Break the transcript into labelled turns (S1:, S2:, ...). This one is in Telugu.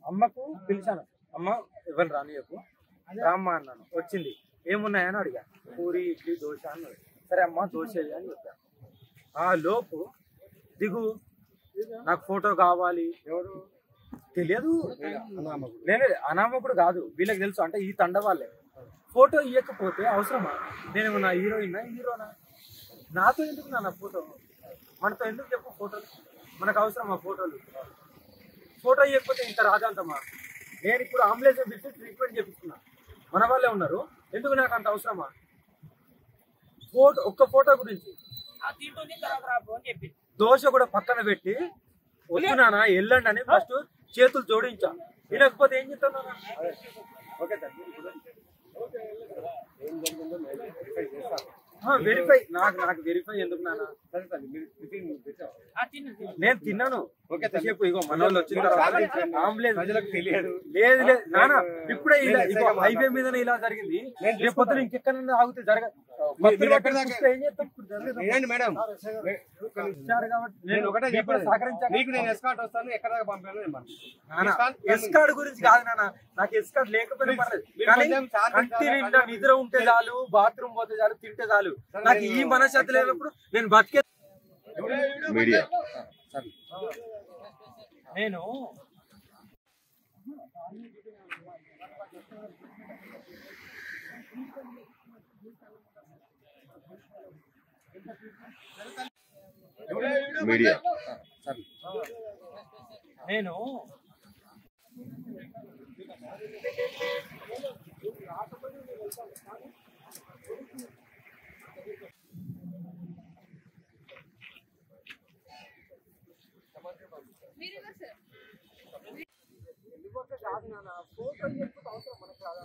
S1: అమ్మకు పిలిచాను, అమ్మ ఎవరు రానియకు రామ్మ అన్నాను. వచ్చింది. ఏమున్నాయని అడిగా. పూరి, ఇడ్లీ, దోశ అన్నది. సరే అమ్మ దోశ అని చెప్పాను. ఆ లోపు దిగు, నాకు ఫోటో కావాలి. ఎవరు తెలియదు, నేనే అనామకుడు కాదు, వీళ్ళకి తెలుసు. అంటే ఈ తండ వాళ్ళే. ఫోటో ఇవ్వకపోతే అవసరమా? నేను నా హీరోనా? నాతో ఎందుకు నా ఫోటో? మనతో ఎందుకు చెప్పు ఫోటోలు? మనకు అవసరమా ఫోటోలు? ఫోటో ఇవ్వకపోతే ఇంత రాజాంతమా? నేను ఇప్పుడు అంబులెన్స్ పెట్టి ట్రీట్మెంట్ చేపిస్తున్నా, మన వాళ్ళే ఉన్నారు, ఎందుకు నాకు అంత అవసరమా? ఒక్క ఫోటో గురించి దోశ కూడా పక్కన పెట్టి వస్తున్నానా వెళ్ళండి అని ఫస్ట్ చేతులు జోడించా. వినకపోతే ఏం చెప్తాను? వెరిఫై నాకు వెరిఫై ఎందుకు నాన్న? నేను తిన్నాను. చెప్పు, ఇగో మన వాళ్ళు వచ్చిన తర్వాత అంబులెన్స్ తెలియదు. లేదు లేదు నాన్న, ఇప్పుడే ఇలా ఇగో హైవే మీదనే ఇలా జరిగింది. రేపొద్దున ఇంకెక్కడన్నా ఆగితే జరగదు. ఏం చేస్తాం మేడం? నేను ఒకటే ఎస్కార్డ్ గురించి కాదు నాన్న, నాకు ఎస్కార్డ్ లేకపోతే పర్లేదు, కానీ కంటి నిండా నిద్ర ఉంటే చాలు, బాత్రూమ్ పోతే చాలు, తింటే చాలు. నాకు ఈ మనశ్శాంతి లేనప్పుడు నేను బతికే. నేను
S2: మీడియా
S1: నేను కాదు నాన్న, ఫోటో అవసరం మనకు కాదా?